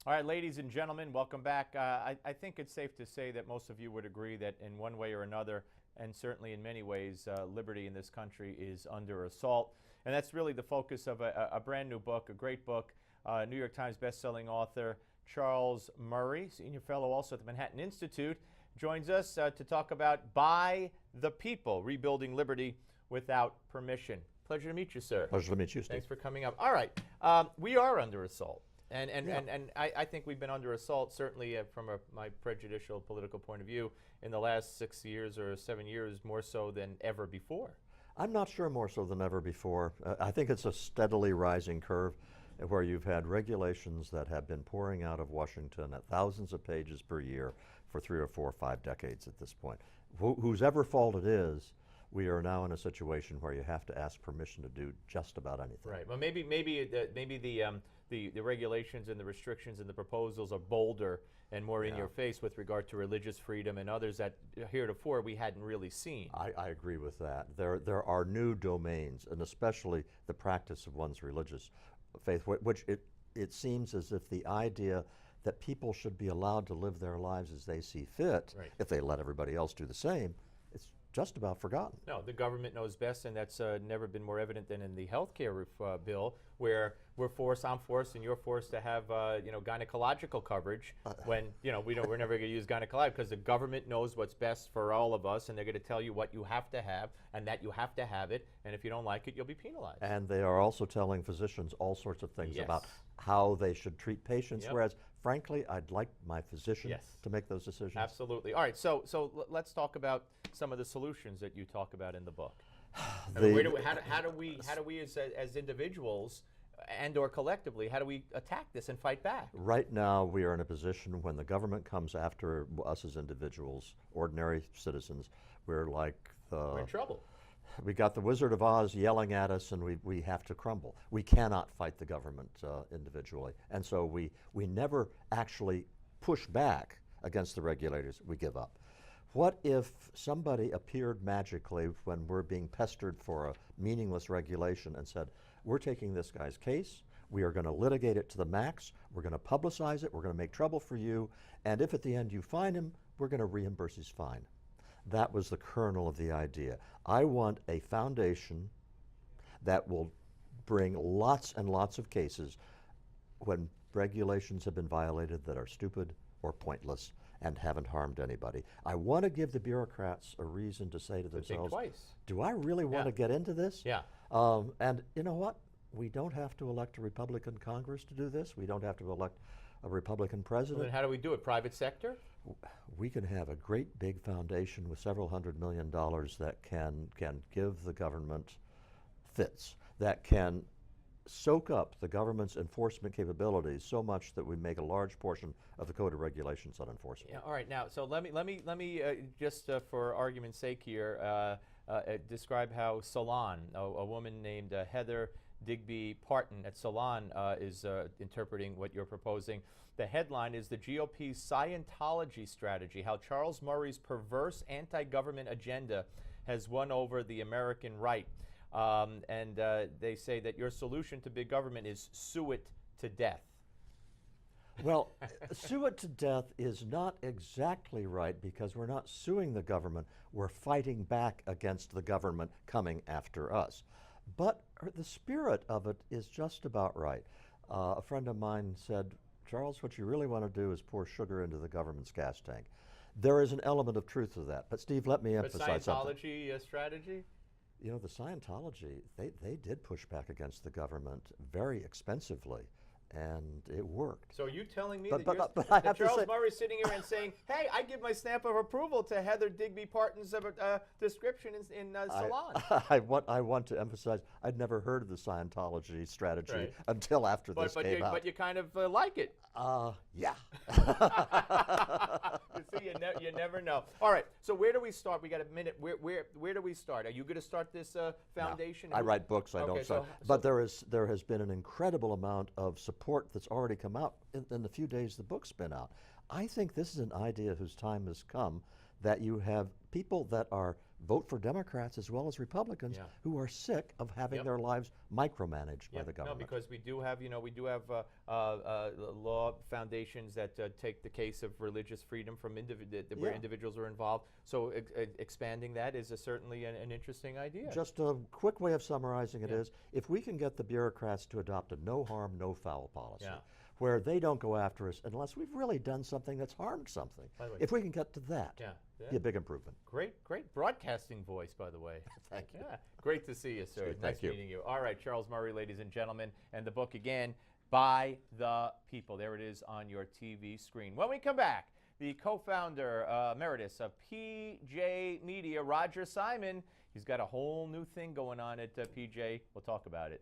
All right, ladies and gentlemen, welcome back. I think it's safe to say that most of you would agree that in one way or another, and certainly in many ways, liberty in this country is under assault. And that's really the focus of a brand new book, a great book, New York Times bestselling author Charles Murray, senior fellow also at the Manhattan Institute, joins us to talk about By the People, Rebuilding Liberty Without Permission. Pleasure to meet you, sir. Pleasure to meet you, Steve. Thanks for coming up. All right, we are under assault. And I think we've been under assault, certainly from my prejudicial political point of view, in the last 6 years or 7 years, more so than ever before. I'm not sure more so than ever before. I think it's a steadily rising curve where you've had regulations that have been pouring out of Washington at thousands of pages per year for 3 or 4 or 5 decades at this point. Whose ever fault it is, we are now in a situation where you have to ask permission to do just about anything. Right. Well, maybe the regulations and the restrictions and the proposals are bolder and more in your face with regard to religious freedom and others that heretofore we hadn't really seen. I agree with that. There are new domains, and especially the practice of one's religious faith, which it seems as if the idea that people should be allowed to live their lives as they see fit, if they let everybody else do the same, it's just about forgotten. No, the government knows best, and that's never been more evident than in the health care bill, where I'm forced, and you're forced to have gynecological coverage when we're never going to use gynecological because the government knows what's best for all of us, and they're going to tell you what you have to have, and that you have to have it, and if you don't like it, you'll be penalized. And they are also telling physicians all sorts of things about how they should treat patients, whereas frankly, I'd like my physician to make those decisions. Absolutely. All right, so let's talk about some of the solutions that you talk about in the book. How do we as individuals and or collectively, how do we attack this and fight back? Right now, we are in a position when the government comes after us as individuals, ordinary citizens, we're in trouble. We got the Wizard of Oz yelling at us, and we have to crumble. We cannot fight the government individually, and so we never actually push back against the regulators. We give up. What if somebody appeared magically when we're being pestered for a meaningless regulation and said, we're taking this guy's case, we are going to litigate it to the max, we're going to publicize it, we're going to make trouble for you, and if at the end you fine him, we're going to reimburse his fine. That was the kernel of the idea. I want a foundation that will bring lots and lots of cases when regulations have been violated that are stupid or pointless and haven't harmed anybody. I want to give the bureaucrats a reason to say to themselves, do I really want to get into this? Yeah. And you know what? We don't have to elect a Republican Congress to do this. We don't have to elect a Republican president. Well, then how do we do it? Private sector? We can have a great big foundation with several $100 million that can give the government fits, that can soak up the government's enforcement capabilities so much that we make a large portion of the code of regulations unenforceable. Yeah, all right, now, so let me just for argument's sake here, describe how Salon, a woman named Heather Digby Parton at Salon is interpreting what you're proposing. The headline is "The GOP's Scientology Strategy: How Charles Murray's Perverse Anti-Government Agenda Has Won Over the American Right." And they say that your solution to big government is sue it to death. Well, sue it to death is not exactly right because we're not suing the government. We're fighting back against the government coming after us. But the spirit of it is just about right. A friend of mine said, Charles, what you really want to do is pour sugar into the government's gas tank. There is an element of truth to that. But Steve, let me emphasize something. But Scientology strategy? You know, the Scientology, they did push back against the government very expensively, and it worked. So are you telling me but that Charles Murray's sitting here and saying, hey, I give my stamp of approval to Heather Digby Parton's description in Salon? I want to emphasize, I'd never heard of the Scientology strategy until after this came out. But you kind of like it. Yeah. You see, you never know. All right, so where do we start? We got a minute. Where do we start? Are you going to start this foundation? No, I write books. I don't start. But there has been an incredible amount of support that's already come out in the few days the book's been out. I think this is an idea whose time has come that you have people that are vote for Democrats as well as Republicans Yeah. who are sick of having Yep. their lives micromanaged by Yep. the government. No, because we do have, law foundations that take the case of religious freedom from where Yeah. individuals are involved. So expanding that is certainly an interesting idea. Just a quick way of summarizing it Yeah. is, if we can get the bureaucrats to adopt a no harm, no foul policy, Yeah. where they don't go after us unless we've really done something that's harmed something. By the way, If we can get to that, yeah. be a big improvement. Great broadcasting voice, by the way. Thank you. Yeah, great to see you, sir. Steve, Nice thank you. meeting you. All right, Charles Murray, ladies and gentlemen, and the book again, By the People. There it is on your TV screen. When we come back, the co-founder emeritus of PJ Media, Roger Simon, he's got a whole new thing going on at PJ. We'll talk about it.